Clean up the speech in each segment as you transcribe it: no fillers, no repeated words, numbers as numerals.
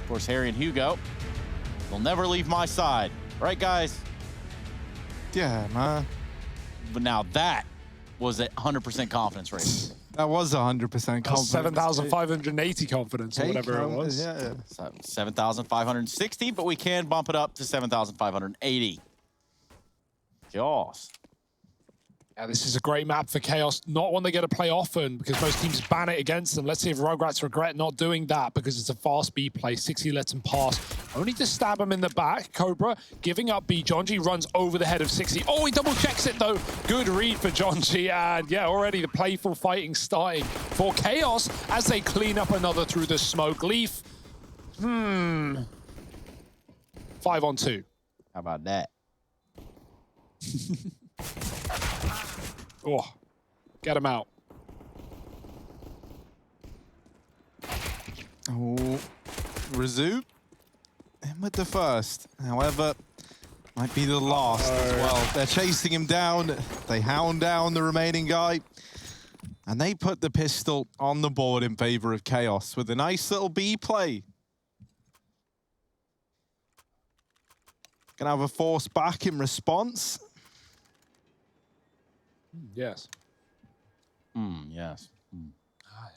Of course, Harry and Hugo will never leave my side. Right, guys? Yeah, man. But now that was a 100% confidence rate. That was 100% confidence. 7,580 confidence or whatever it was. Yeah. So 7,560, but we can bump it up to 7,580. Chaos. Yeah, this is a great map for Chaos. Not one they get to play often because most teams ban it against them. Let's see if Rugratz regret not doing that because it's a fast B play. 60 lets him pass. Only to stab him in the back. Cobra giving up B. Jonji runs over the head of 60. Oh, he double checks it though. Good read for Jonji. And yeah, already the playful fighting starting for Chaos as they clean up another through the smoke. Leaf. 5 on 2. How about that? Oh, get him out. Oh, Razu in with the first. However, might be the last as well. They're chasing him down. They hound down the remaining guy. And they put the pistol on the board in favor of Chaos with a nice little B play. Gonna have a force back in response. Yes. Yes. Ah,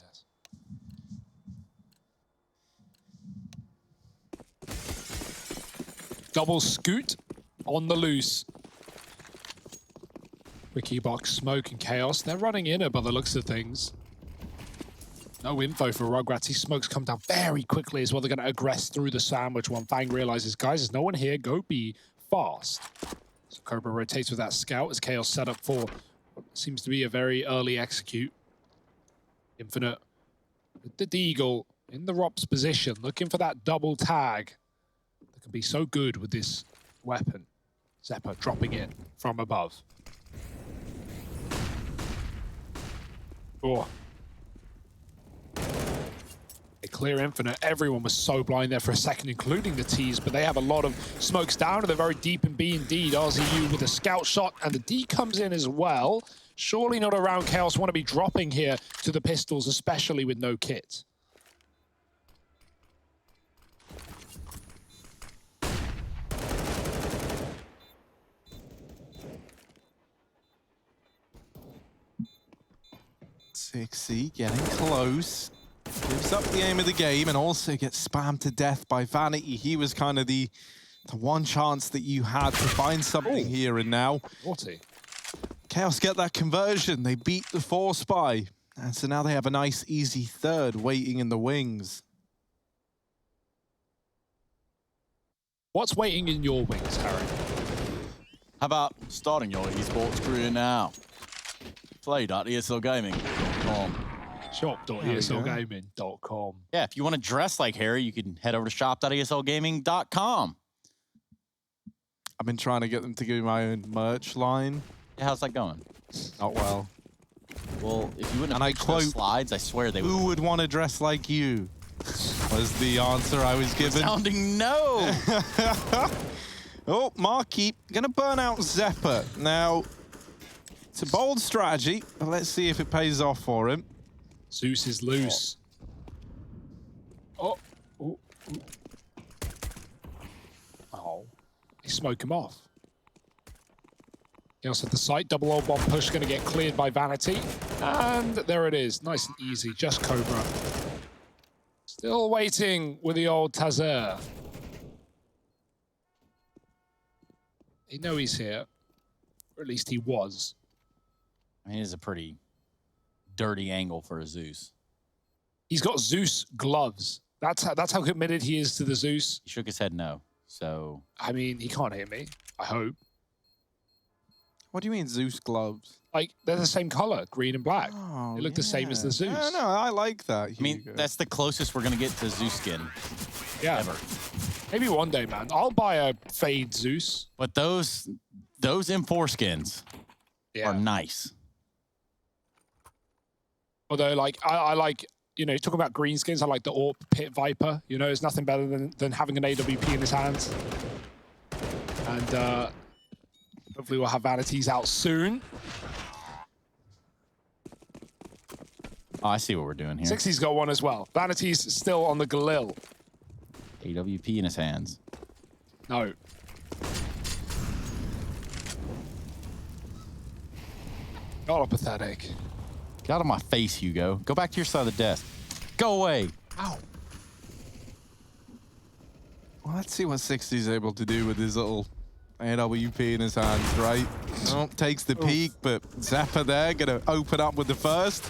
yes. Double scoot on the loose. Wiki box, smoke, and chaos. They're running in it by the looks of things. No info for Rugratz. These smokes come down very quickly as well. They're going to aggress through the sandwich when Fang realizes, guys, there's no one here. Go be fast. So Cobra rotates with that scout as Chaos set up for what seems to be a very early execute. Infinite with the Deagle in the Rop's position, looking for that double tag that can be so good with this weapon. Zeppa dropping it from above. Oh. They clear Infinite. Everyone was so blind there for a second, including the T's, but they have a lot of smokes down, and they're very deep in B indeed. RZU with a scout shot, and the D comes in as well. Surely not around Chaos. Want to be dropping here to the pistols, especially with no kit. Sixy getting close. Gives up the aim of the game and also gets spammed to death by Vanity. He was kind of the one chance that you had to find something here and now. 40. Chaos get that conversion. They beat the force spy. And so now they have a nice, easy third waiting in the wings. What's waiting in your wings, Harry? How about starting your esports career now? Play.eslgaming.com. Shop.eslgaming.com. Yeah, if you want to dress like Harry, you can head over to shop.eslgaming.com. I've been trying to get them to give me my own merch line. Yeah, how's that going? Not well. Well, if you wouldn't and have those slides, I swear they would. Who would want to dress like you? Was the answer I was given. Sounding no. Oh, Marky, gonna burn out Zeppa. Now, it's a bold strategy, but let's see if it pays off for him. Zeus is loose. Oh. They smoke him off. Chaos at the site. Double old bomb push going to get cleared by Vanity. And there it is. Nice and easy. Just Cobra. Still waiting with the old Tazer. They know he's here. Or at least he was. I mean, it is a pretty dirty angle for a Zeus. He's got Zeus gloves. That's how committed he is to the Zeus. He shook his head no. So I mean, he can't hit me. I hope. What do you mean Zeus gloves? Like, they're the same color, green and black. Oh, they look the same as the Zeus. No, I like that, Hugo. I mean, that's the closest we're going to get to Zeus skin. Yeah. Ever. Maybe one day, man. I'll buy a fade Zeus. But those M4 skins are nice. Although, like, I like, you know, talking about green skins, I like the AWP Pit Viper. You know, there's nothing better than having an AWP in his hands. And hopefully we'll have Vanities out soon. Oh, I see what we're doing here. 60's got one as well. Vanity's still on the Galil. AWP in his hands. No. God, pathetic. Get out of my face, Hugo. Go back to your side of the desk. Go away. Ow. Well, let's see what 60's able to do with his little AWP in his hands, right? Oh, takes the peek, but Zappa there gonna open up with the first.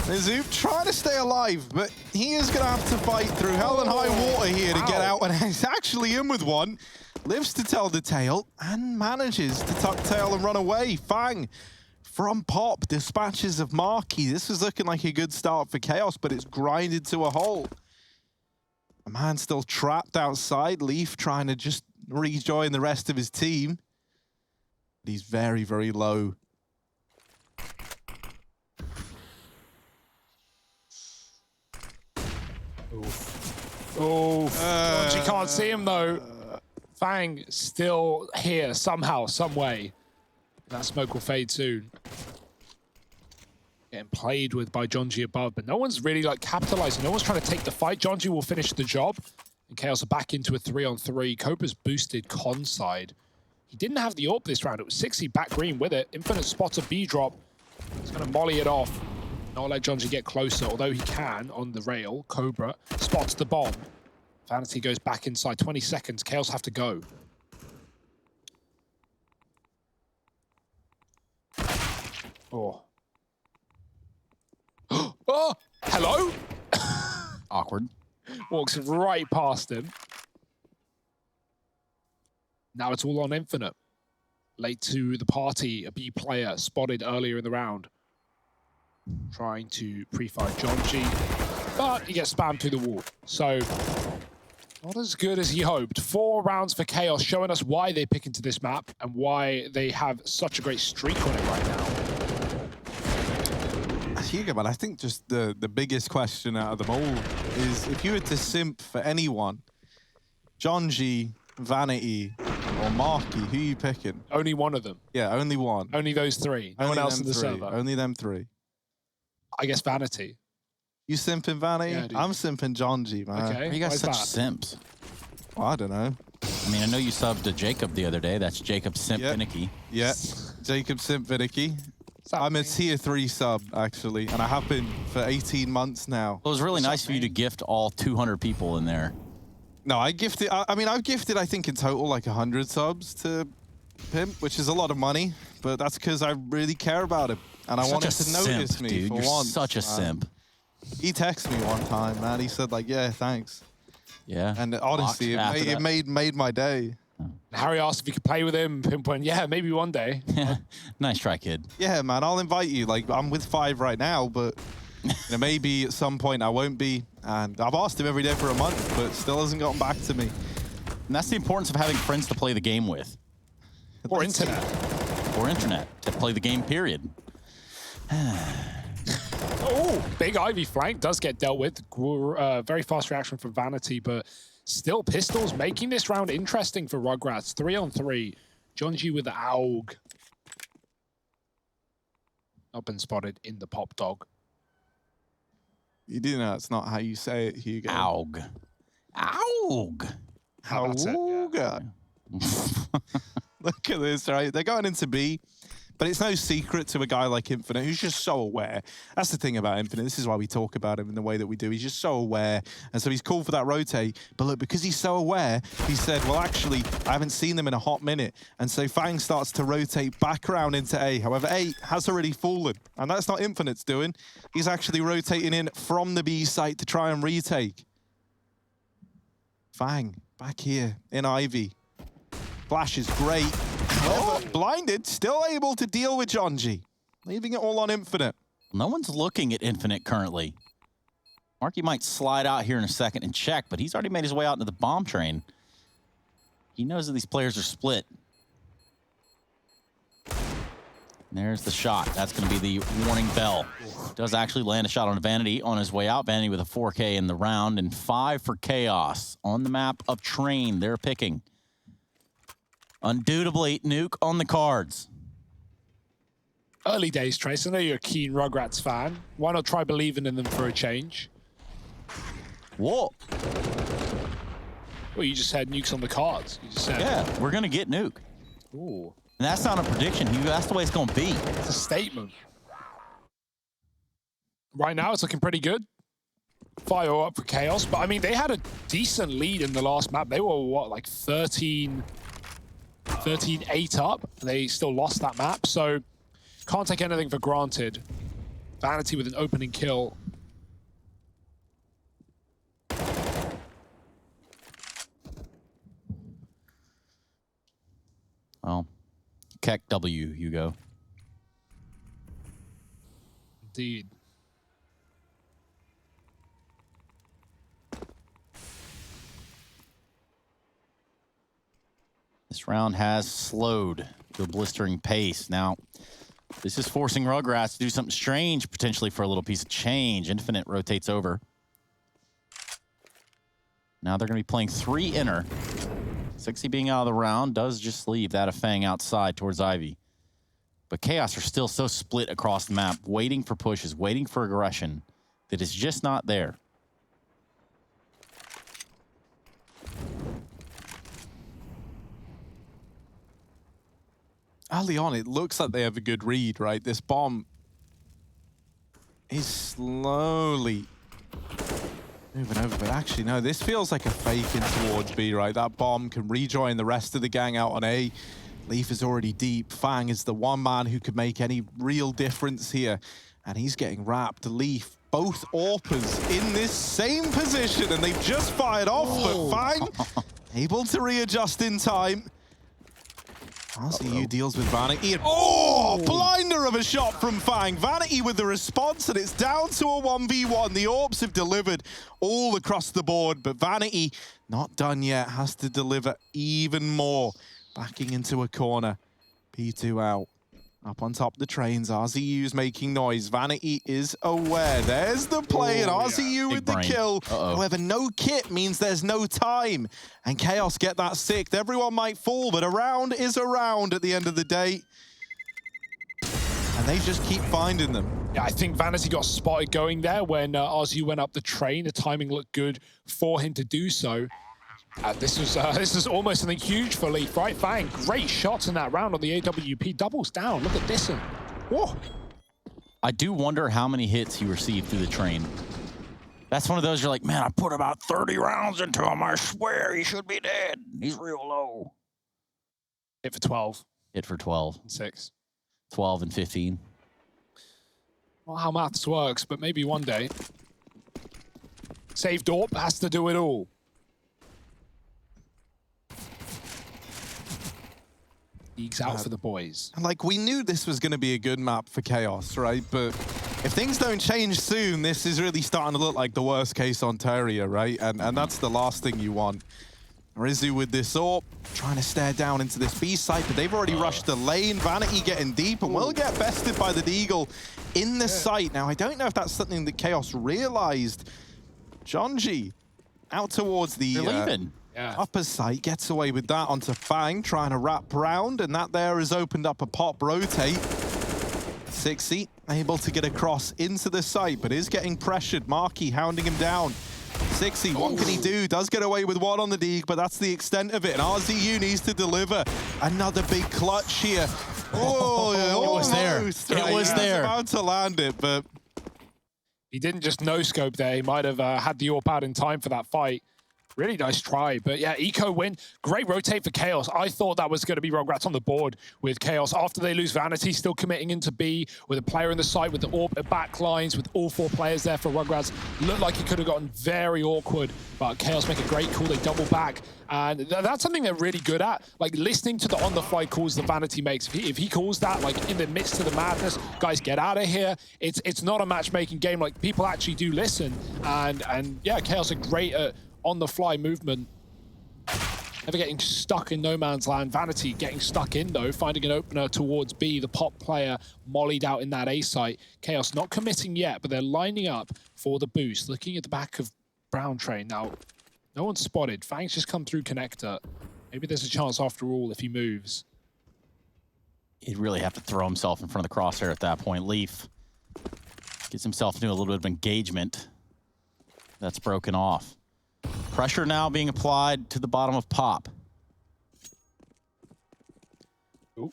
Zoop trying to stay alive, but he is gonna have to fight through hell and high water here to get out, and he's actually in with one. Lives to tell the tale and manages to tuck tail and run away. Fang from Pop dispatches of Marky. This is looking like a good start for Chaos, but it's grinded to a halt. A man still trapped outside. Leaf trying to just rejoin the rest of his team. But he's very, very low. Oh, Georgie can't see him though. Fang still here somehow, some way. That smoke will fade soon. Getting played with by Jonji above, but no one's really like capitalizing. No one's trying to take the fight. Jonji will finish the job. And Chaos are back into a 3-on-3. Cobra's boosted con side. He didn't have the AWP this round. It was 60 back green with it. Infinite spots a B drop. He's going to molly it off. Not let Jonji get closer, although he can on the rail. Cobra spots the bomb. Vanity goes back inside. 20 seconds. Chaos have to go. Oh. Oh, hello? Awkward. Walks right past him. Now it's all on Infinite. Late to the party, a B player spotted earlier in the round. Trying to pre-fire Jonji, but he gets spammed through the wall. So, not as good as he hoped. 4 rounds for Chaos, showing us why they pick into this map and why they have such a great streak on it right now. Hugo, but I think just the biggest question out of them all is if you were to simp for anyone, Jonji, Vanity, or Marky, who are you picking? Only one of them. Yeah, only one. Only those 3. No one else in the server. Only them 3. I guess Vanity. You simping Vanity? Yeah, dude. I'm simping Jonji, man. Okay. Why are you guys Why is such that? simps? Well, I don't know. I mean, I know you subbed to Jacob the other day. That's Jacob Simp Yep. Finicky. Yeah, Jacob Simp Vinicky. I'm a tier 3 sub, actually, and I have been for 18 months now. It was really nice for you to gift all 200 people in there. No, I gifted, I mean, I've gifted, I think, in total, like 100 subs to Pimp, which is a lot of money, but that's because I really care about him, and I want him to notice me dude. for You're once. such a simp. He texted me one time, man. He said, like, yeah, thanks. Yeah. And honestly, it made my day. Harry asked if he could play with him. Pimp went, yeah, maybe one day. Nice try, kid. Yeah, man, I'll invite you. Like, I'm with 5 right now, but you know, maybe at some point I won't be. And I've asked him every day for a month, but still hasn't gotten back to me. And that's the importance of having friends to play the game with. Or internet. Or internet to play the game, period. Oh, big Ivy flank does get dealt with. Very fast reaction from Vanity, but still Pistols making this round interesting for Rugratz. 3-on-3. Jonji with the AUG. Up and spotted in the pop dog. You do know that's not how you say it, Hugo. AUG. AUG. Oh, that's it, yeah. Look at this, right? They're going into B, but it's no secret to a guy like Infinite who's just so aware. That's the thing about Infinite. This is why we talk about him in the way that we do. He's just so aware. And so he's called for that rotate. But look, because he's so aware, he said, well, actually, I haven't seen them in a hot minute. And so Fang starts to rotate back around into A. However, A has already fallen. And that's not Infinite's doing. He's actually rotating in from the B site to try and retake. Fang, back here in Ivy. Flash is great. However, blinded, still able to deal with Jonji. Leaving it all on Infinite. No one's looking at Infinite currently. Marky might slide out here in a second and check, but he's already made his way out into the bomb train. He knows that these players are split. There's the shot. That's going to be the warning bell. Does actually land a shot on Vanity on his way out. Vanity with a 4K in the round and 5 for Chaos. On the map of Train, they're picking. Undoubtedly, nuke on the cards. Early days, Trace. I know you're a keen Rugratz fan. Why not try believing in them for a change? Whoa. Well, you just said nukes on the cards. You just said. Yeah, we're going to get nuke. Ooh. And that's not a prediction. That's the way it's going to be. It's a statement. Right now, it's looking pretty good. Fire up for Chaos. But, I mean, they had a decent lead in the last map. They were, what, like 13-8 up. They still lost that map. So, can't take anything for granted. Vanity with an opening kill. Well, Keck W, you go. Indeed. This round has slowed to a blistering pace. Now, this is forcing Rugratz to do something strange, potentially for a little piece of change. Infinite rotates over. Now they're going to be playing 3 inner. 60 being out of the round does just leave that of Fang outside towards Ivy. But Chaos are still so split across the map, waiting for pushes, waiting for aggression, that it's just not there. Early on, it looks like they have a good read, right? This bomb is slowly moving over, but actually, no, this feels like a fake in towards B, right? That bomb can rejoin the rest of the gang out on A. Leaf is already deep. Fang is the one man who could make any real difference here, and he's getting wrapped. Leaf, both AWPers in this same position, and they've just fired off, but Fang able to readjust in time. RCU deals with Vanity. And blinder of a shot from Fang. Vanity with the response, and it's down to a 1v1. The AWPs have delivered all across the board, but Vanity not done yet. Has to deliver even more. Backing into a corner. P2 out. Up on top of the trains. RZU's making noise. Vanity is aware. There's the play, and RZU with the kill. However, no kit means there's no time. And Chaos get that sicked. Everyone might fall, but a round is a round at the end of the day. And they just keep finding them. Yeah, I think Vanity got spotted going there when RZU went up the train. The timing looked good for him to do so. This is almost something huge for Leaf, right? Fang, great shots in that round on the AWP. Doubles down. Look at this one. Whoa. I do wonder how many hits he received through the train. That's one of those you're like, man, I put about 30 rounds into him. I swear he should be dead. He's real low. Hit for 12. Hit for 12. 6. 12 and 15. Not how maths works, but maybe one day. Saved AWP has to do it all. Ekes out for the boys. Like, we knew this was going to be a good map for Chaos, right? But if things don't change soon, this is really starting to look like the worst case Ontario, right? And that's the last thing you want. Rizu with this AWP, trying to stare down into this B site, but they've already rushed the lane. Vanity getting deep, and will get bested by the Deagle in the site. Now, I don't know if that's something that Chaos realized. Jonji out towards the upper site, gets away with that onto Fang, trying to wrap round, and that there has opened up a pop rotate. 60 able to get across into the site, but is getting pressured. Markey hounding him down. 60, what can he do? Does get away with one on the Deagle, but that's the extent of it. And RZU needs to deliver another big clutch here. Oh, it was there. Right? It was there. About to land it, but he didn't just no-scope there. He might have had the AWP out in time for that fight. Really nice try, but yeah, Eco win. Great rotate for Chaos. I thought that was going to be Rugratz on the board with Chaos. After they lose Vanity, still committing into B with a player in the site with the AWP back lines with all 4 players there for Rugratz. Looked like it could have gotten very awkward, but Chaos make a great call. They double back, and that's something they're really good at. Like listening to the on-the-fly calls that Vanity makes. If he calls that like in the midst of the madness, guys, get out of here. It's not a matchmaking game. Like people actually do listen, and yeah, Chaos are great at on-the-fly movement. Never getting stuck in no man's land. Vanity getting stuck in, though, finding an opener towards B. The pop player mollied out in that A site. Chaos not committing yet, but they're lining up for the boost. Looking at the back of Brown Train. Now, no one's spotted. Fang's just come through connector. Maybe there's a chance after all if he moves. He'd really have to throw himself in front of the crosshair at that point. Leaf gets himself into a little bit of engagement. That's broken off. Pressure now being applied to the bottom of Pop. Ooh.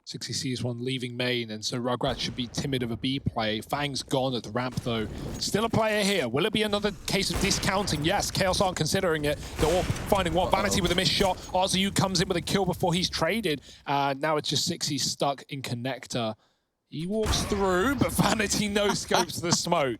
60 sees one leaving main, and so Rugratz should be timid of a B play. Fang's gone at the ramp, though. Still a player here. Will it be another case of discounting? Yes, Chaos aren't considering it. They're all finding what? Vanity with a missed shot. RZU comes in with a kill before he's traded. Now it's just 60 stuck in connector. He walks through, but Vanity no-scopes the smoke.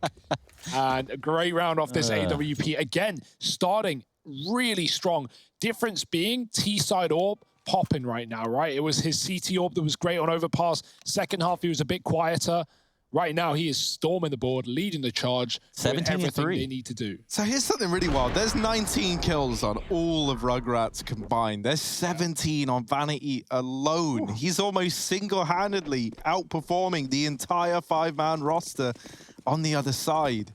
And a great round off this AWP. Again, starting really strong. Difference being T-side AWP popping right now, right? It was his CT AWP that was great on overpass. Second half, he was a bit quieter. Right now, he is storming the board, leading the charge, doing everything they need to do. So here's something really wild. There's 19 kills on all of Rugratz combined. There's 17 on Vanity alone. Ooh. He's almost single-handedly outperforming the entire 5-man roster on the other side.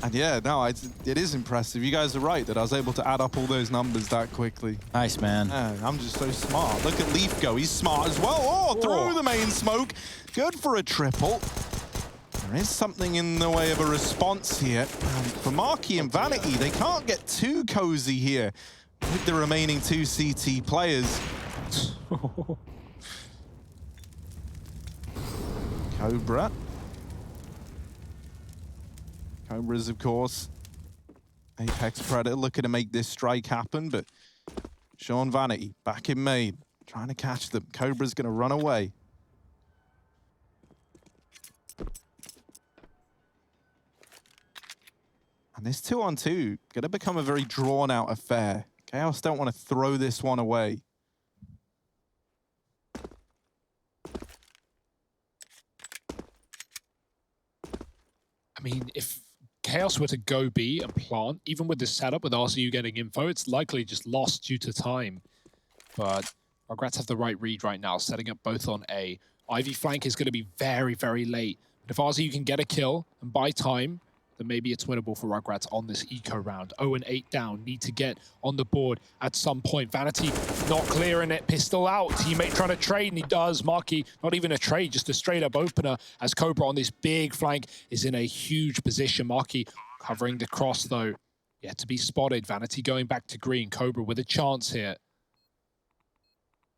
And yeah, no, it is impressive. You guys are right that I was able to add up all those numbers that quickly. Nice, man. I'm just so smart. Look at Leaf go. He's smart as well. Oh, through the main smoke. Good for a triple. There is something in the way of a response here. For Marky and Vanity, they can't get too cozy here with the remaining 2 CT players. Cobra. Cobra's, of course, Apex Predator looking to make this strike happen, but Sean Vanity back in main, trying to catch them. Cobra's going to run away. And this 2-on-2 going to become a very drawn-out affair. Chaos don't want to throw this one away. I mean, if Chaos were to go B and plant, even with this setup with RCU getting info, it's likely just lost due to time. But Rugratz have the right read right now, setting up both on A. Ivy flank is going to be very, very late. But if RCU can get a kill and buy time, then maybe it's winnable for Rugratz on this eco round. 0-8 down, need to get on the board at some point. Vanity not clearing it, pistol out. Teammate trying to trade, and he does. Marky, not even a trade, just a straight up opener, as Cobra on this big flank is in a huge position. Marky covering the cross, though. Yet to be spotted. Vanity going back to green. Cobra with a chance here.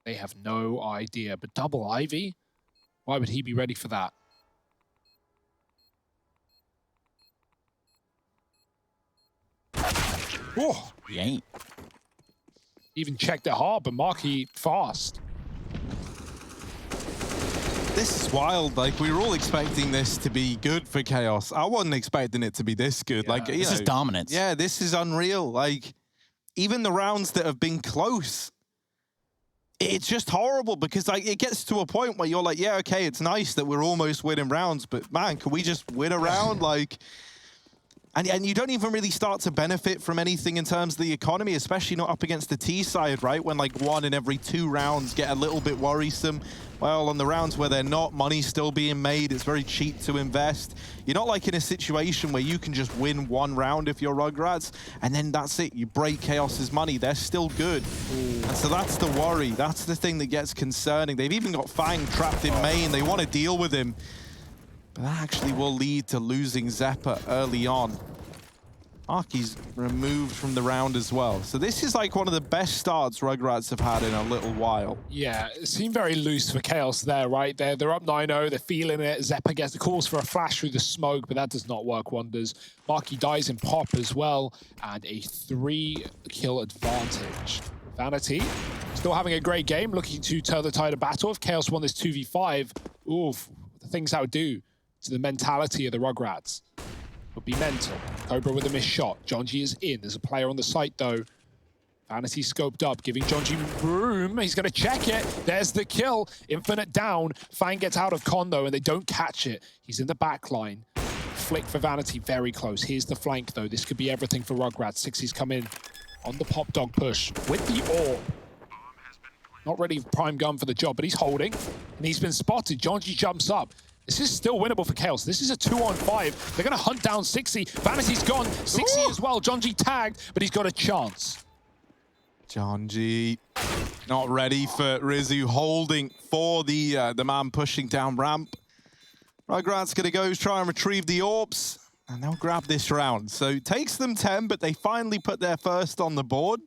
They have no idea, but double Ivy? Why would he be ready for that? Oh, he ain't. Even checked it hard, but Marky fast. This is wild. Like, we were all expecting this to be good for Chaos. I wasn't expecting it to be this good. Yeah. Like, this is dominance. Yeah, this is unreal. Like, even the rounds that have been close, it's just horrible because like it gets to a point where you're like, yeah, okay, it's nice that we're almost winning rounds, but man, can we just win a round? Like, and you don't even really start to benefit from anything in terms of the economy, especially not up against the T side, right? When like 1 in every 2 rounds get a little bit worrisome. Well, on the rounds where they're not, money's still being made. It's very cheap to invest. You're not like in a situation where you can just win 1 round if you're Rugratz, and then that's it. You break Chaos's money. They're still good. And so that's the worry. That's the thing that gets concerning. They've even got Fang trapped in main. They want to deal with him. But that actually will lead to losing Zeppa early on. Marky's removed from the round as well. So this is like one of the best starts Rugratz have had in a little while. Yeah, it seemed very loose for Chaos there, right? They're up 9-0, they're feeling it. Zeppa gets the calls for a flash through the smoke, but that does not work wonders. Marky dies in pop as well, and a 3-kill advantage. Vanity still having a great game, looking to turn the tide of battle. If Chaos won this 2v5, oof, the things that would do to the mentality of the Rugratz would be mental. Cobra with a missed shot. Jonji is in. There's a player on the site, though. Vanity scoped up, giving Jonji room. He's going to check it. There's the kill. Infinite down. Fang gets out of con, though, and they don't catch it. He's in the back line. Flick for Vanity, very close. Here's the flank, though. This could be everything for Rugratz. 60's come in on the pop dog push with the AWP. Not really prime gun for the job, but he's holding, and he's been spotted. Jonji jumps up. This is still winnable for Chaos. This is a 2-on-5. They're going to hunt down 60. Vanity's gone. 60 as well. Jonji tagged, but he's got a chance. Jonji not ready for Rizu, holding for the man pushing down ramp. Rugratz going to go try and retrieve the AWPs. And they'll grab this round. So it takes them 10, but they finally put their first on the board.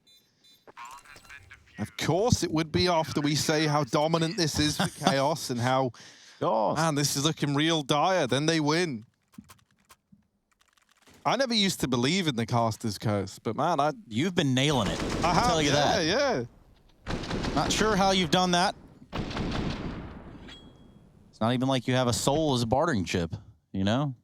Of course, it would be after we say how dominant this is for Chaos and how, man, this is looking real dire. Then they win. I never used to believe in the Caster's Curse, but man, You've been nailing it. I have, I'll tell you that. Yeah. Not sure how you've done that. It's not even like you have a soul as a bartering chip, you know?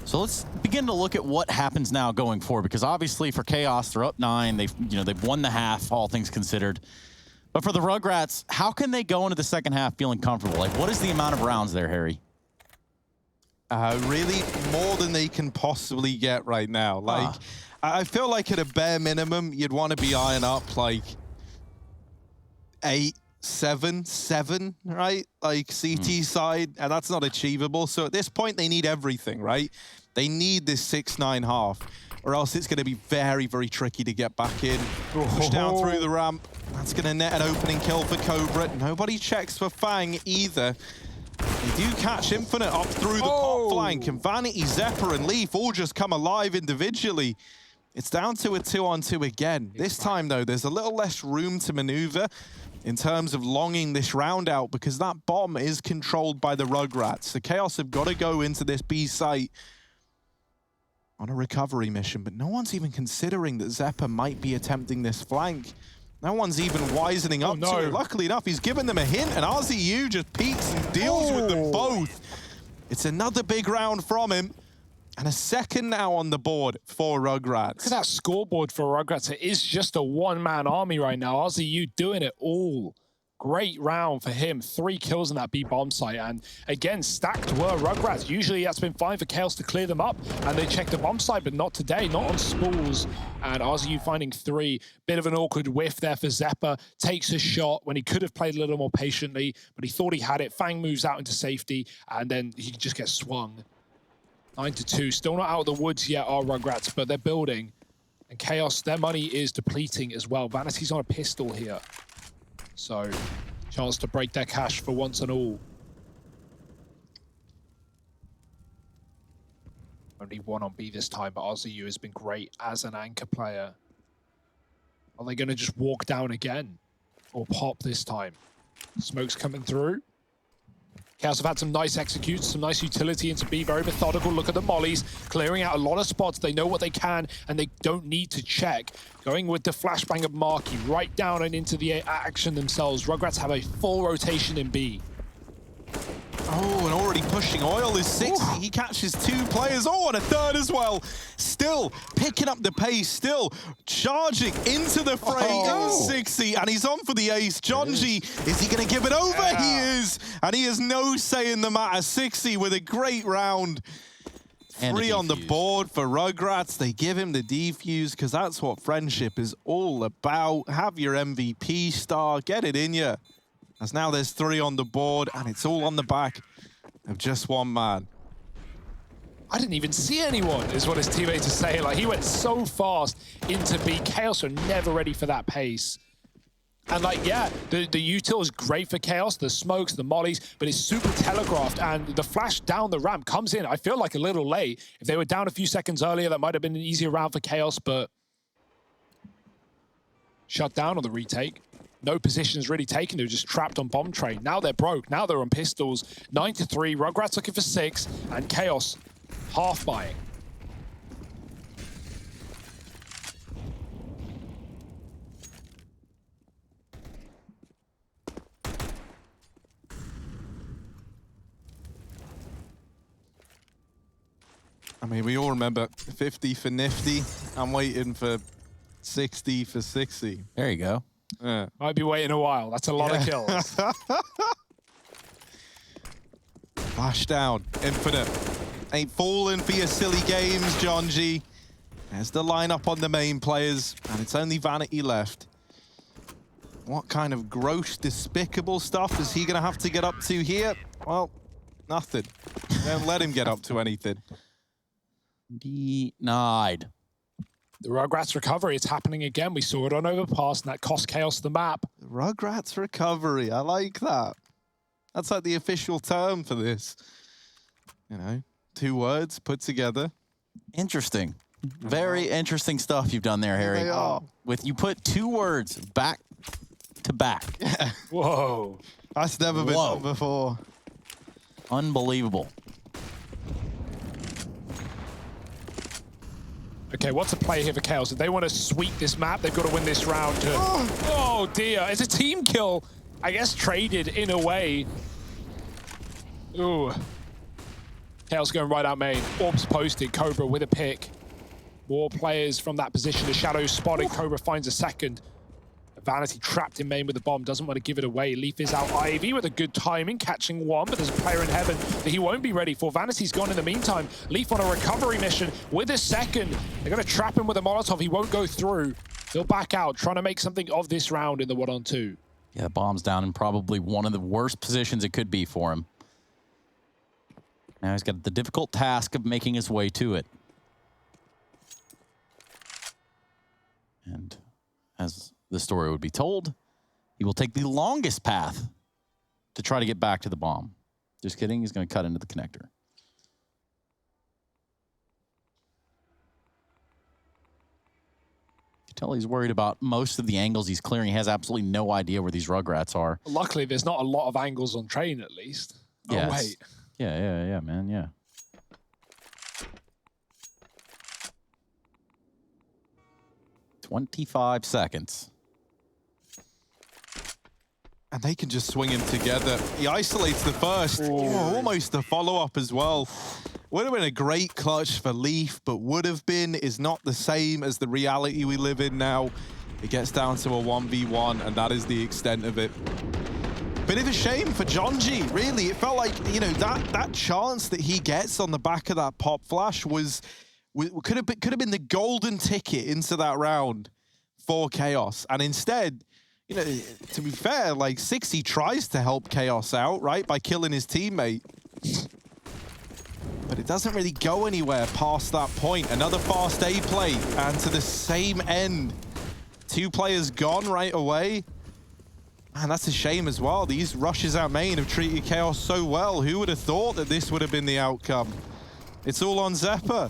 So let's begin to look at what happens now going forward, because obviously for Chaos, they're up 9. They've won the half, all things considered. But for the Rugrats, how can they go into the second half feeling comfortable? Like, what is the amount of rounds there, Harry? Really more than they can possibly get right now. Like, I feel like at a bare minimum, you'd want to be eyeing up like 8, 7, right? Like CT side, and that's not achievable. So at this point, they need everything, right? They need this 6-9 half, or else it's going to be very, very tricky to get back in. Push down through the ramp. That's going to net an opening kill for Cobra. Nobody checks for Fang either. They do catch Infinite up through the pop flank, and Vanity, Zephyr, and Leaf all just come alive individually. It's down to a 2-on-2 again. This time, though, there's a little less room to maneuver in terms of longing this round out, because that bomb is controlled by the Rugrats. The Chaos have got to go into this B site on a recovery mission, but no one's even considering that Zephyr might be attempting this flank. No one's even wisening up to it. Luckily enough, he's given them a hint, and RZU just peeks and deals with them both. It's another big round from him, and a second now on the board for Rugrats. Look at that scoreboard for Rugrats. It is just a one-man army right now. RZU doing it all. Great round for him. 3 kills in that B bomb site. And again, stacked were Rugrats. Usually that's been fine for Chaos to clear them up. And they check the bomb site, but not today. Not on spools. And RZU finding 3. Bit of an awkward whiff there for Zephyr. Takes a shot when he could have played a little more patiently, but he thought he had it. Fang moves out into safety, and then he just gets swung. 9-2. Still not out of the woods yet, are Rugrats, but they're building. And Chaos, their money is depleting as well. Vanity's on a pistol here. So, chance to break their cash for once and all. Only 1 on B this time, but RZU has been great as an anchor player. Are they going to just walk down again? Or pop this time? Smoke's coming through. Chaos have had some nice executes, some nice utility into B, very methodical. Look at the mollies, clearing out a lot of spots. They know what they can, and they don't need to check. Going with the flashbang of Marky right down and into the action themselves. Rugrats have a full rotation in B. Oh, and already pushing oil is 6. He catches 2 players. Oh, and a third as well. Still picking up the pace, still charging into the fray. Oh. 60, and he's on for the ace. Jonji, is he going to give it over? Yeah. He is, and he has no say in the matter. 60 with a great round. 3 on the board for Rugrats. They give him the defuse because that's what friendship is all about. Have your MVP star, get it in you. As now there's 3 on the board, and it's all on the back of just one man. I didn't even see anyone, is what his teammates are saying. Like, he went so fast into B. Chaos are never ready for that pace. And like, yeah, the util is great for Chaos, the smokes, the mollies, but it's super telegraphed, and the flash down the ramp comes in, I feel like a little late. If they were down a few seconds earlier, that might have been an easier round for Chaos, but shut down on the retake. No positions really taken. They're just trapped on bomb train. Now they're broke. Now they're on pistols. 9-3. Rugrats looking for 6. And Chaos half buying. I mean, we all remember 50 for Nifty. I'm waiting for 60 for 60. There you go. Yeah. Might be waiting a while. That's a lot of kills. Flash down. Infinite. Ain't falling for your silly games, Jonji. There's the lineup on the main players, and it's only Vanity left. What kind of gross, despicable stuff is he going to have to get up to here? Well, nothing. Don't let him get up to anything. Denied. The Rugratz recovery, it's happening again. We saw it on Overpass, and that cost Chaos the map. Rugratz recovery, I like that. That's like the official term for this. You know, 2 words put together. Interesting. Very interesting stuff you've done there, Harry. They are. You put 2 words back to back. Yeah. Whoa. That's never been done before. Unbelievable. Okay, what's the play here for Chaos? If they want to sweep this map, they've got to win this round. Oh dear, it's a team kill. I guess traded in a way. Ooh. Chaos going right out main. Orbs posted, Cobra with a pick. More players from that position. The Shadow spotted, Cobra finds a second. Vanity trapped in main with the bomb, doesn't want to give it away. Leaf is out Ivy with a good timing, catching one, but there's a player in heaven that he won't be ready for. Vanity's gone in the meantime. Leaf on a recovery mission with a second. They're going to trap him with a Molotov. He won't go through. He'll back out, trying to make something of this round in the 1-on-2. Yeah, the bomb's down in probably one of the worst positions it could be for him. Now he's got the difficult task of making his way to it. And as the story would be told, he will take the longest path to try to get back to the bomb. Just kidding, he's going to cut into the connector. You can tell he's worried about most of the angles he's clearing. He has absolutely no idea where these Rugrats are. Luckily, there's not a lot of angles on train, at least. Yes. Oh, wait. Yeah, man, yeah. "25 seconds. And they can just swing him together. He isolates the first. Oh, almost the follow-up as well. Would have been a great clutch for Leaf, but would have been is not the same as the reality we live in now. It gets down to a 1v1, and that is the extent of it. Bit of a shame for Jonji, really. It felt like, you know, that chance that he gets on the back of that pop flash could have been the golden ticket into that round for Chaos. And instead, you know, to be fair, like, Sixy tries to help Chaos out, right, by killing his teammate. But it doesn't really go anywhere past that point. Another fast A play, and to the same end. 2 players gone right away. Man, that's a shame as well. These rushes out main have treated Chaos so well. Who would have thought that this would have been the outcome? It's all on Zephyr.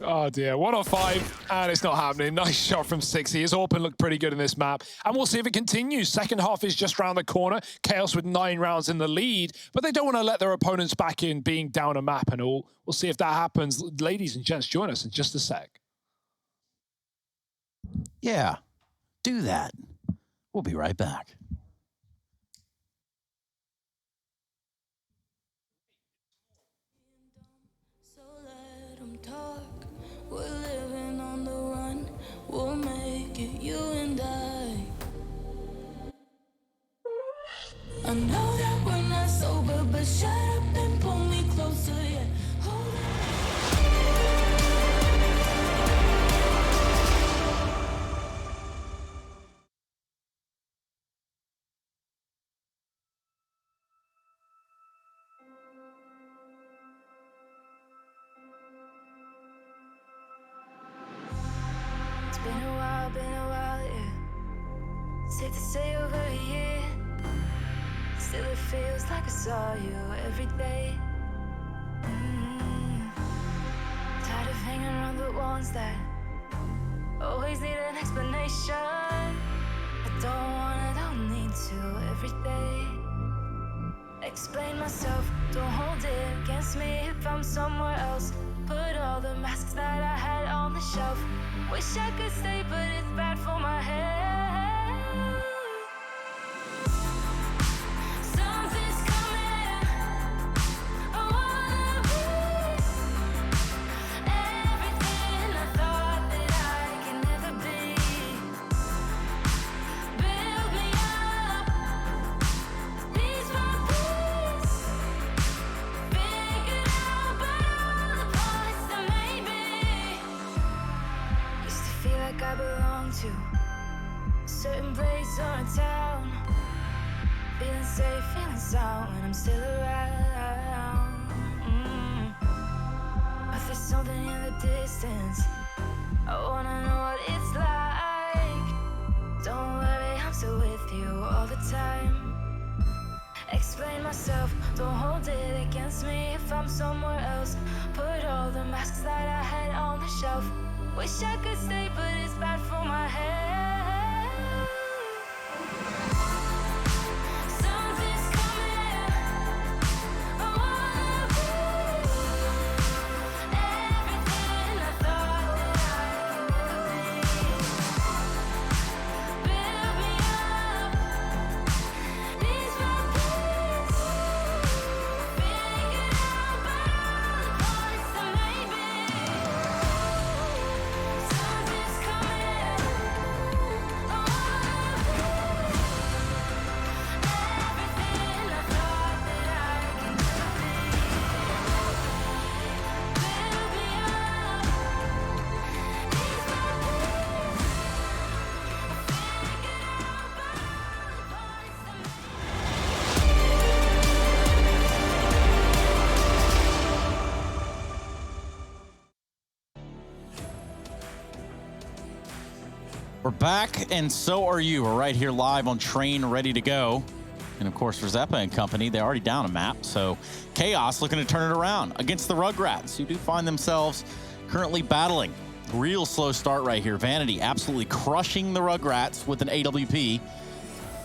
Oh dear, 1-on-5, and it's not happening. Nice shot from Sixy. His open looked pretty good in this map, and we'll see if it continues. Second half is just around the corner. Chaos with 9 rounds in the lead, but they don't want to let their opponents back in, being down a map and all. We'll see if that happens. Ladies and gents, join us in just a sec. Yeah, do that. We'll be right back. We're living on the run, we'll make it, you and I know that we're not sober, but shut up and pull me closer, yeah. Hold Been a while, yeah. Safe to say over a year. Still it feels like I saw you every day. Tired of hanging around the ones that always need an explanation. I don't need to every day. Explain myself, don't hold it against me if I'm somewhere else. Put all the masks that I had on the shelf. Wish I could stay, but it's bad for my head. Something's coming. I wanna be everything I thought that I can never be. Build me up, piece by piece. Figured out by all the parts that made me. Used to feel like I belong to a certain place or a town. Feeling safe, feeling sound when I'm still around. But there's something in the distance. I wanna know what it's like. Don't worry, I'm still with you all the time. Explain myself, don't hold it against me if I'm somewhere else. Put all the masks that I had on the shelf. Wish I could stay, but it's bad for my head. Something's coming. I wanna be everything I thought that I could be. Build me up, ease my peace. Figure out by all the parts that made me. Something's coming. I wanna be everything I thought that I could be. Build me up, ease my peace. Figure out by all the parts that made me. We're back, and so are you. We're right here live on Train, ready to go. And of course, for Zeppa and company, they're already down a map. So Chaos looking to turn it around against the Rugrats, who do find themselves currently battling. Real slow start right here. Vanity absolutely crushing the Rugrats with an AWP.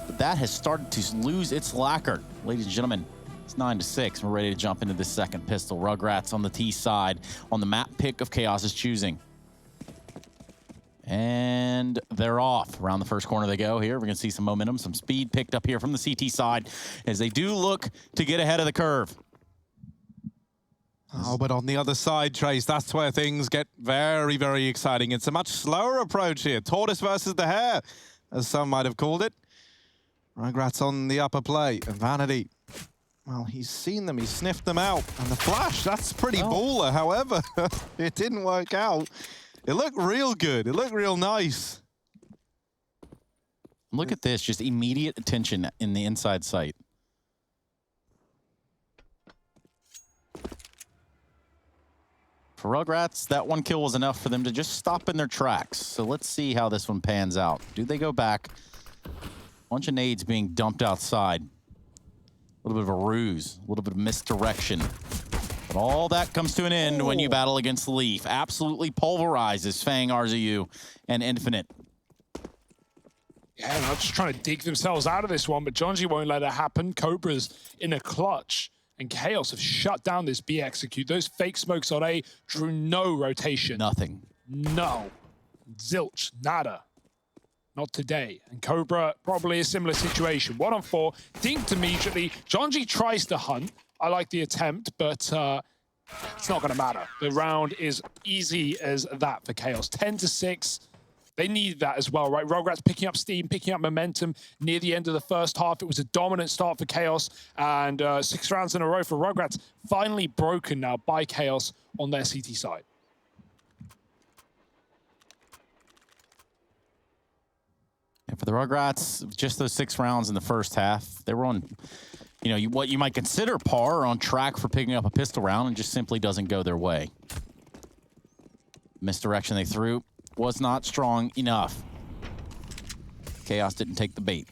But that has started to lose its lacquer. Ladies and gentlemen, it's 9-6. We're ready to jump into this second pistol. Rugrats on the T side on the map pick of Chaos's choosing. And they're off. Around the first corner they go here. We're going to see some momentum, some speed picked up here from the CT side as they do look to get ahead of the curve. Oh, but on the other side, Trace, that's where things get very, very exciting. It's a much slower approach here. Tortoise versus the hare, as some might have called it. Rugratz on the upper play, and Vanity. Well, he's seen them, he's sniffed them out. And the flash, that's pretty baller. However, it didn't work out. It looked real good. It looked real nice. Look at this, just immediate attention in the inside sight. For Rugrats, that one kill was enough for them to just stop in their tracks. So let's see how this one pans out. Do they go back? Bunch of nades being dumped outside. A little bit of a ruse, a little bit of misdirection. But all that comes to an end when you battle against Leaf. Absolutely pulverizes Fang, RZU, and Infinite. Yeah, they're just trying to dig themselves out of this one, but Jonji won't let it happen. Cobra's in a clutch, and Chaos have shut down this B execute. Those fake smokes on A drew no rotation. Nothing. No. Zilch. Nada. Not today. And Cobra, probably a similar situation. 1 on 4, dinked immediately. Jonji tries to hunt. I like the attempt, but it's not going to matter. The round is easy as that for Chaos. 10-6. They need that as well, right? Rugratz picking up steam, picking up momentum near the end of the first half. It was a dominant start for Chaos, and 6 rounds in a row for Rugratz. Finally broken now by Chaos on their CT side. And for the Rugrats, just those 6 rounds in the first half, they were on, you know, what you might consider par, or on track for picking up a pistol round, and just simply doesn't go their way. Misdirection they threw was not strong enough. Chaos didn't take the bait.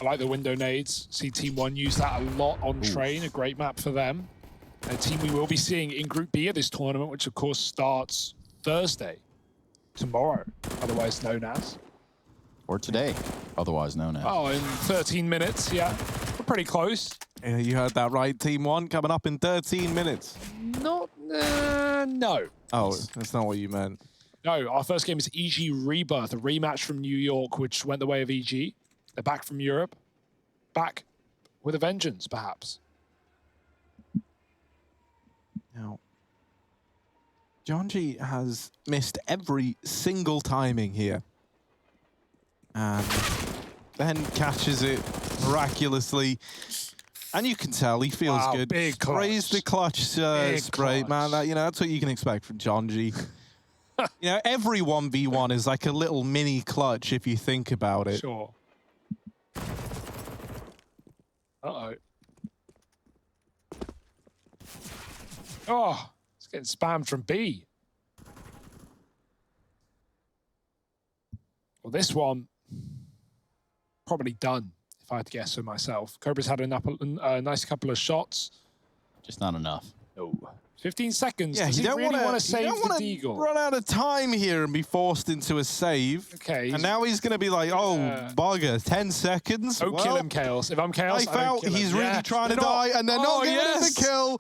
I like the window nades. See Team 1 use that a lot on Train, a great map for them. A team we will be seeing in Group B of this tournament, which of course starts Thursday, tomorrow, otherwise known as. Or today, otherwise known as. Oh, in 13 minutes, yeah. We're pretty close. Yeah, you heard that right. Team 1 coming up in 13 minutes. Not, no. Oh, that's not what you meant. No, our first game is EG Rebirth, a rematch from New York, which went the way of EG. They're back from Europe. Back with a vengeance, perhaps. Now, Jonji has missed every single timing here. And then catches it miraculously. And you can tell he feels good. Big clutch. Raised the clutch spray, clutch. man. That, you know, that's what you can expect from Jonji. You know, every 1v1 is like a little mini clutch if you think about it. Sure. Oh, it's getting spammed from B. Well, this one, probably done, if I had to guess for myself. Cobra's had a nice couple of shots. Just not enough. No. 15 seconds. Yeah, Does you he don't really want to save you don't the wanna Deagle? run out of time here and be forced into a save. Okay. And now he's going to be like, oh, bugger, 10 seconds? Don't kill him, Chaos. If I'm Chaos, I felt he's really trying to die, and they're not giving him the kill.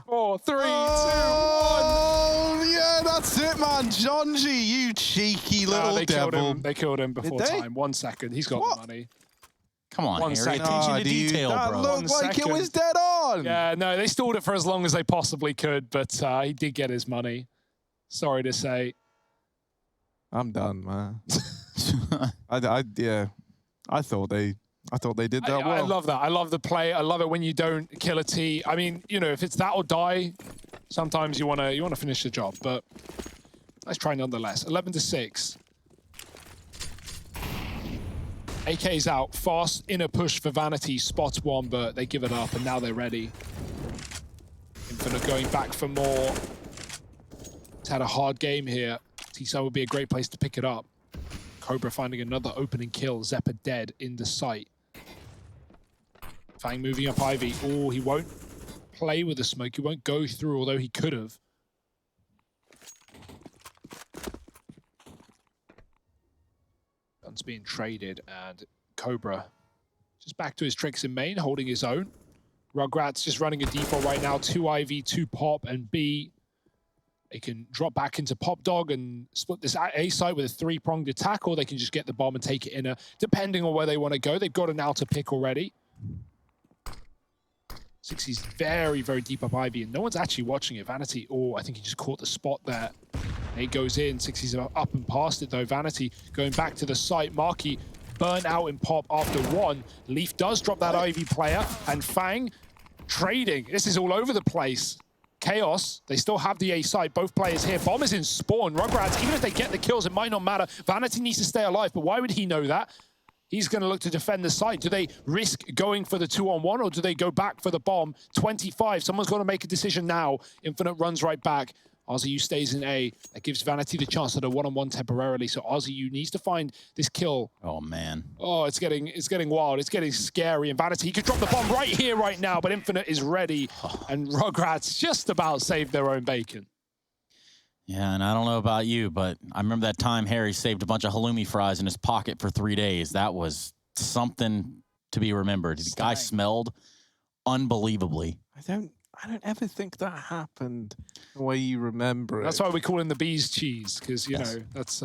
4, 3, 2, 1. Oh, yeah, that's it, man. Jonji, you cheeky little devil. They killed him before Did they? time. 1 second. He's got the money. Come on, 1 Harry. second. Attention to detail, that bro. looked like it second. was dead on. Yeah, no, they stalled it for as long as they possibly could, but he did get his money. Sorry to say. I'm done, man. I thought they did that well. I love that. I love the play. I love it when you don't kill a T. I mean, you know, if it's that or die, sometimes you wanna finish the job. But let's try nonetheless. 11-6. AK's out. Fast inner push for Vanity. Spots one, but they give it up, and now they're ready. Infinite going back for more. It's had a hard game here. T-Side would be a great place to pick it up. Cobra finding another opening kill. Zeppa dead in the sight. Fang moving up Ivy. Oh, he won't play with the smoke. He won't go through, although he could have. Guns being traded, and Cobra just back to his tricks in main, holding his own. Rugratz just running a default right now. 2 IV, 2 Pop, and B. They can drop back into Pop Dog and split this A site with a 3-pronged attack, or they can just get the bomb and take it inner, depending on where they want to go. They've got an outer pick already. 60's very, very deep up Ivy, and no one's actually watching it. Vanity, oh, I think he just caught the spot there. It goes in. 60's up and past it, though. Vanity going back to the site. Marky burnt out in Pop after 1. Leaf does drop that Ivy player, and Fang trading. This is all over the place. Chaos, they still have the A site. Both players here. Bomb is in spawn. Rugratz, even if they get the kills, it might not matter. Vanity needs to stay alive, but why would he know that? He's going to look to defend the site. Do they risk going for the 2-on-1, or do they go back for the bomb? 25. Someone's got to make a decision now. Infinite runs right back. RZU stays in A. That gives Vanity the chance at a 1-on-1 temporarily. So RZU needs to find this kill. Oh, man. Oh, it's getting wild. It's getting scary. And Vanity, he could drop the bomb right here, right now, but Infinite is ready. And Rugratz just about saved their own bacon. Yeah, and I don't know about you, but I remember that time Harry saved a bunch of halloumi fries in his pocket for 3 days. That was something to be remembered. The guy smelled unbelievably. I don't ever think that happened the way you remember it. That's why we call him the bee's cheese, because, you know, that's...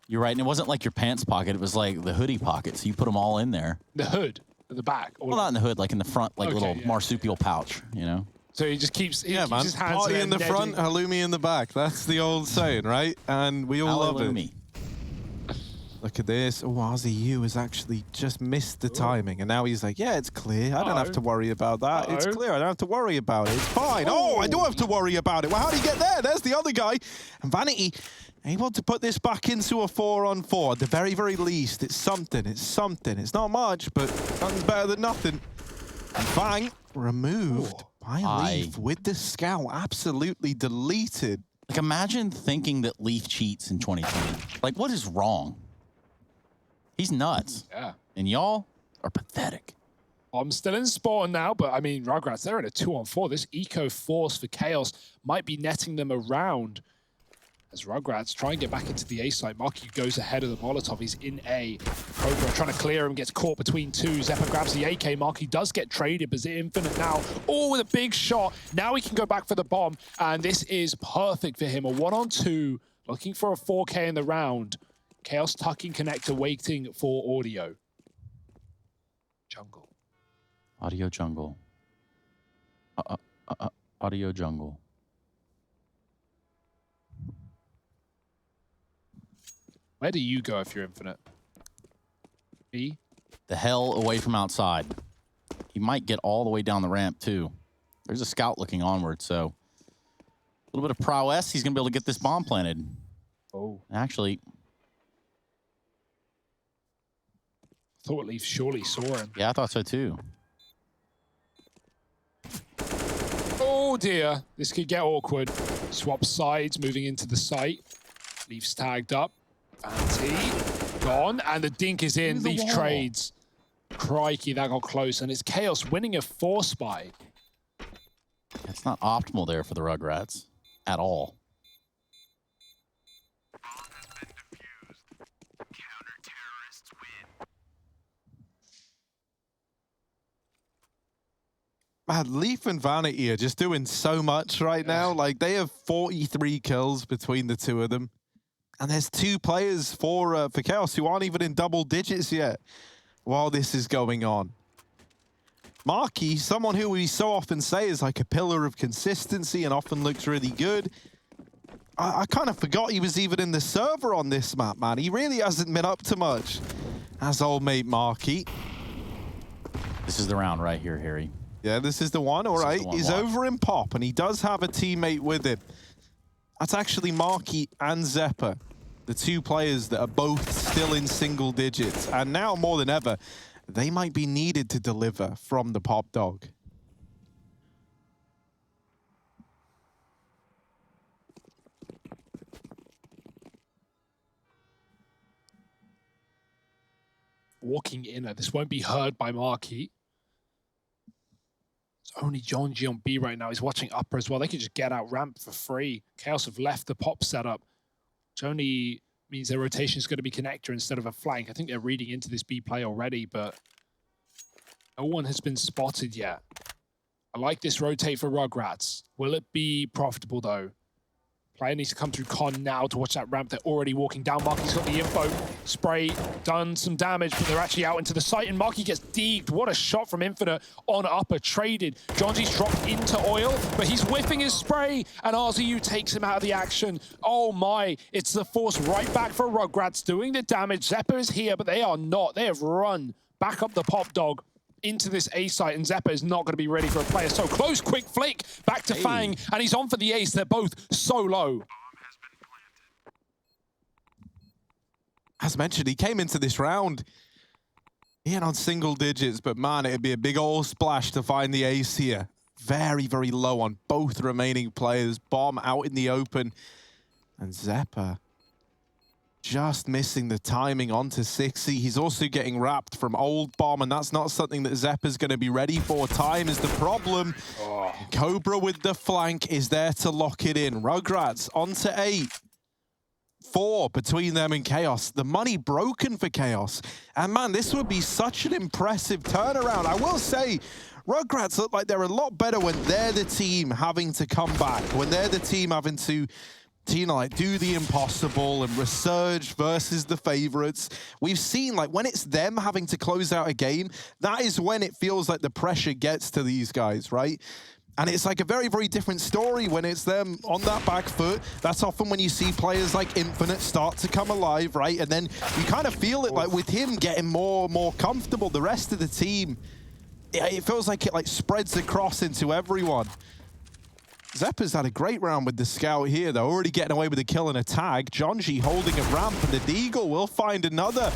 You're right, and it wasn't like your pants pocket. It was like the hoodie pocket, so you put them all in there. The hood at the back. Well, not in the hood, like in the front, like little marsupial pouch, you know? So he just keeps, keeps his hands Party in the netting. front, halloumi in the back. That's the old saying, right? And we all love it. Look at this. Oh, RZU has actually just missed the timing. And now he's like, yeah, it's clear. I don't have to worry about that. It's clear. I don't have to worry about it. It's fine. Oh, I do have to worry about it. Well, how did he get there? There's the other guy. And Vanity able to put this back into a 4-on-4. At the very, very least, it's something. It's something. It's not much, but something's better than nothing. And Fang removed by Leaf with the scout. Absolutely deleted. Like, imagine thinking that Leaf cheats in 2020. Like, what is wrong? He's nuts. Yeah. And y'all are pathetic. I'm still in spawn now, but I mean, Rugratz, they're in a 2-on-4. This eco force for Chaos might be netting them around. As Rugratz try and get back into the A site. Marky goes ahead of the Molotov. He's in A. Cobra trying to clear him, gets caught between 2. Zeppa grabs the AK. Marky does get traded, but Infinite now. Oh, with a big shot. Now he can go back for the bomb, and this is perfect for him. A 1-on-2, looking for a 4K in the round. Chaos tucking connector, waiting for audio. Jungle. Audio jungle. Audio jungle. Where do you go if you're Infinite? B? The hell away from outside. He might get all the way down the ramp, too. There's a scout looking onward, so a little bit of prowess. He's going to be able to get this bomb planted. Oh. Actually, thought Leaf surely saw him. yeah, I thought so, too. Oh, Oh dear, this could get awkward. Swap sides, moving into the site. Leaf's tagged up. Fanti gone, and the dink is in. Leaf trades. Crikey, that got close, and it's Chaos winning a 4 spy. It's not optimal there for the Rugrats at all. Man, Leaf and Vanity are just doing so much right now. Like, they have 43 kills between the two of them. And there's 2 players for Chaos who aren't even in double digits yet while this is going on. Marky, someone who we so often say is like a pillar of consistency and often looks really good. I kind of forgot he was even in the server on this map, man. He really hasn't been up to much. As old mate Marky. This is the round right here, Harry. Yeah, this is the one, all right. He's over in Pop, and he does have a teammate with him. That's actually Marky and Zeppa, the 2 players that are both still in single digits. And now, more than ever, they might be needed to deliver from the Pop Dog. Walking in, this won't be heard by Marky. It's only John G on B right now. He's watching upper as well. They could just get out ramp for free. Chaos have left the Pop setup, which only means their rotation is going to be connector instead of a flank. I think they're reading into this B play already, but no one has been spotted yet. I like this rotate for Rugrats. Will it be profitable though? Player needs to come through con now to watch that ramp. They're already walking down. Marky's got the info. Spray, done some damage, but they're actually out into the site, and Marky gets deeged. What a shot from Infinite on upper. Traded. Jonji's dropped into oil, but he's whiffing his spray, and RZU takes him out of the action. Oh my, it's the force right back for Rugrats doing the damage. Zeppa is here, but they are not. They have run back up the Pop Dog into this A site, and Zeppa is not going to be ready for a player so close. Quick flick back to Fang, and he's on for the ace. They're both so low. As mentioned, he came into this round in on single digits, but man, it'd be a big old splash to find the ace here. Very, very low on both remaining players. Bomb out in the open, and Zeppa just missing the timing onto 60. He's also getting wrapped from old bomb, and that's not something that Zeppa's going to be ready for. Time is the problem. Cobra with the flank is there to lock it in. Rugrats onto 8. 4 between them and Chaos. The money broken for Chaos. And man, this would be such an impressive turnaround. I will say, Rugrats look like they're a lot better when they're the team having to come back, when they're the team having to like do the impossible and resurge versus the favorites. We've seen, like, when it's them having to close out a game, that is when it feels like the pressure gets to these guys, right? And it's like a very, very different story when it's them on that back foot. That's often when you see players like Infinite start to come alive, right? And then you kind of feel it like with him getting more comfortable, the rest of the team, it feels like it like spreads across into everyone. Zeppa's had a great round with the scout here, though, already getting away with a kill and a tag. Jonji holding a ramp, and the Deagle will find another.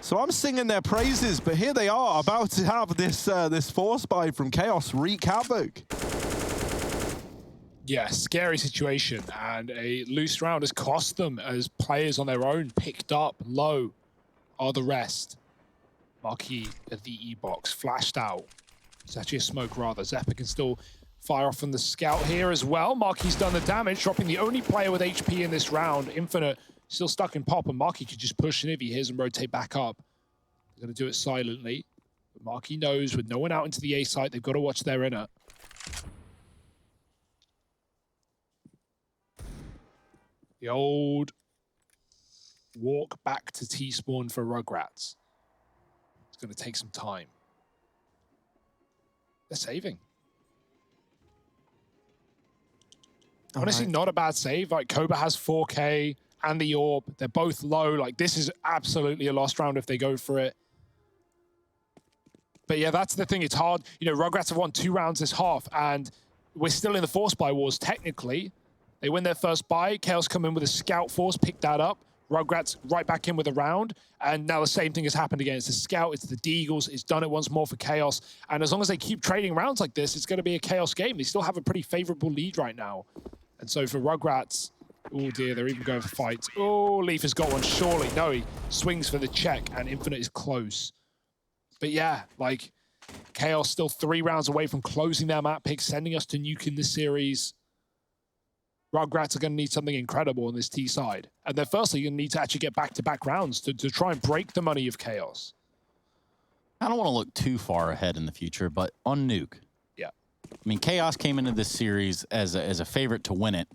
So I'm singing their praises, but here they are about to have this force buy from Chaos wreak havoc. Yeah, scary situation, and a loose round has cost them as players on their own picked up. Low are the rest. Marquis at the E-box, flashed out. It's actually a smoke rather. Zeppa can still fire off from the scout here as well. Marquis done the damage, dropping the only player with HP in this round. Infinite still stuck in Pop, and Marquis could just push in if he hears and rotate back up. They're going to do it silently. But Marquis knows with no one out into the A site, they've got to watch their inner. The old walk back to T-spawn for Rugrats. It's going to take some time. They're saving. Honestly, not a bad save. Like, Cobra has 4K and the Orb. They're both low. Like, this is absolutely a lost round if they go for it. But yeah, that's the thing. It's hard. You know, Rugrats have won 2 rounds this half, and we're still in the force buy wars, technically. They win their first buy. Chaos come in with a scout force, pick that up. Rugratz right back in with a round, and now the same thing has happened again. It's the Scout, it's the Deagles, it's done it once more for Chaos, and as long as they keep trading rounds like this, it's going to be a Chaos game. They still have a pretty favorable lead right now. And so for Rugratz, oh dear, they're even going for fights. Oh, Leaf has got one, surely. No, he swings for the check, and Infinite is close. But yeah, like, Chaos still 3 rounds away from closing their map pick, sending us to nuke in this series. Rugratz are going to need something incredible on this T side. And they're firstly going to need to actually get back-to-back rounds to try and break the money of Chaos. I don't want to look too far ahead in the future, but on Nuke. Yeah. I mean, Chaos came into this series as a favorite to win it.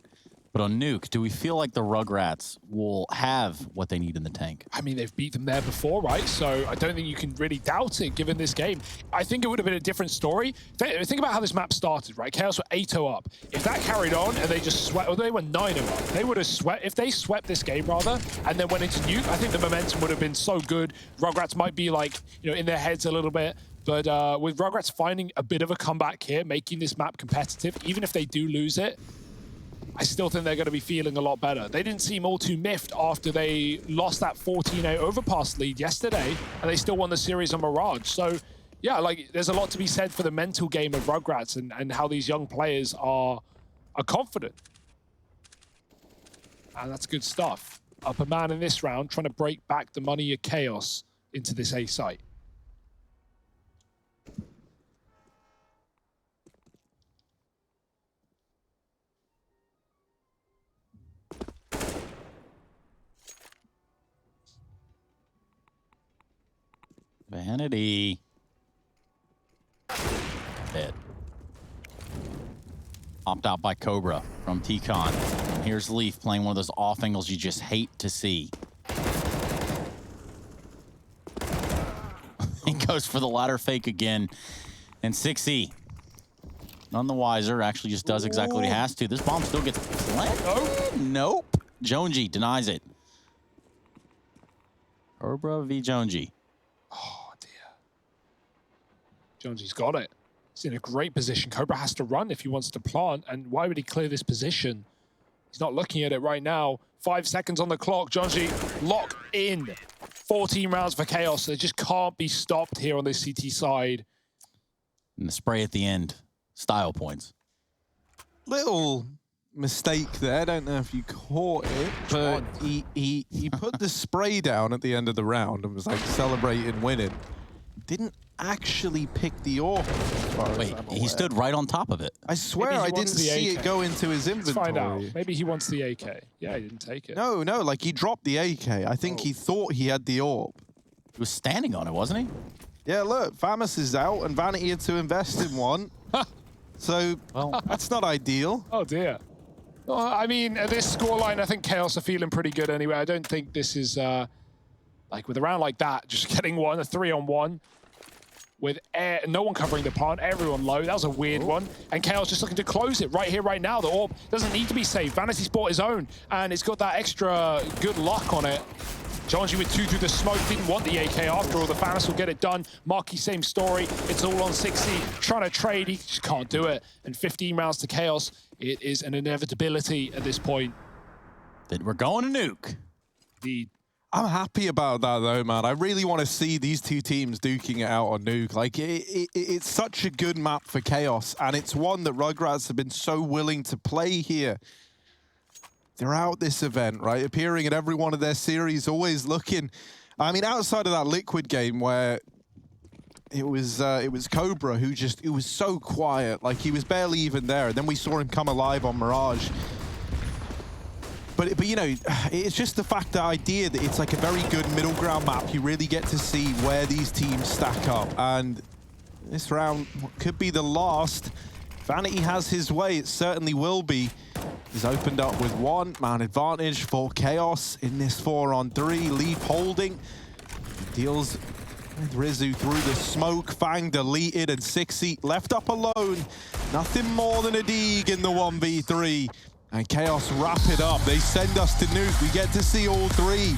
But on Nuke, do we feel like the Rugrats will have what they need in the tank? I mean, they've beat them there before, right? So I don't think you can really doubt it, given this game. I think it would have been a different story. Think about how this map started, right? Chaos were 8-0 up. If that carried on and they just swept, or they were 9-0 up, they would have swept. If they swept this game, rather, and then went into Nuke, I think the momentum would have been so good. Rugrats might be like, you know, in their heads a little bit. But with Rugrats finding a bit of a comeback here, making this map competitive, even if they do lose it, I still think they're going to be feeling a lot better. They didn't seem all too miffed after they lost that 14-8 overpass lead yesterday, and they still won the series on Mirage. So, yeah, like, there's a lot to be said for the mental game of Rugrats and how these young players are confident. And that's good stuff. Upper man in this round, trying to break back the money of Chaos into this A site. Vanity. Dead. Popped out by Cobra from T-Con. And here's Leaf playing one of those off angles you just hate to see. He goes for the ladder fake again. And 6E, none the wiser, actually just does exactly what he has to. This bomb still gets planted. Oh, nope. Jonesy denies it. Cobra v. Jonesy. Oh, dear. Jonesy's got it. He's in a great position. Cobra has to run if he wants to plant. And why would he clear this position? He's not looking at it right now. 5 seconds on the clock. Jonesy locked in. 14 rounds for Chaos. They just can't be stopped here on this CT side. And the spray at the end. Style points. Little mistake there. I don't know if you caught it, but he put the spray down at the end of the round and was like celebrating winning. Didn't actually pick the orb. Wait, he stood right on top of it. I swear I didn't see it go into his inventory. Let's find out. Maybe he wants the AK. Yeah, he didn't take it. No, like he dropped the AK. I think he thought he had the orb. He was standing on it, wasn't he? Yeah, look, Famus is out and Vanity had to invest in one. So, well, that's not ideal. Oh, dear. Well, I mean, at this scoreline, I think Chaos are feeling pretty good anyway. I don't think this is, like, with a round like that, just getting one, a 3-on-1, with no one covering the plant, everyone low. That was a weird one. And Chaos just looking to close it right here, right now. The orb doesn't need to be saved. Vanity's bought his own, and it's got that extra good luck on it. Jonesy with 2 through the smoke, didn't want the AK after all. The Famus will get it done. Marky, same story. It's all on 6E, trying to trade. He just can't do it. And 15 rounds to Chaos. It is an inevitability at this point. Then we're going to Nuke. I'm happy about that, though, man. I really want to see these two teams duking it out on Nuke. Like, it's such a good map for Chaos, and it's one that Rugratz have been so willing to play here. They're out this event, right? Appearing at every one of their series, always looking. I mean, outside of that Liquid game where it was Cobra who it was so quiet, like he was barely even there. And then we saw him come alive on Mirage. But you know, it's just the idea that it's like a very good middle ground map. You really get to see where these teams stack up. And this round could be the last. Vanity has his way, it certainly will be. He's opened up with 1-man advantage for Chaos in this 4-on-3. Leaf holding. Deals with Rizzu through the smoke. Fang deleted and 6E left up alone. Nothing more than a Deeg in the 1v3. And Chaos wrap it up. They send us to Nuke. We get to see all 3.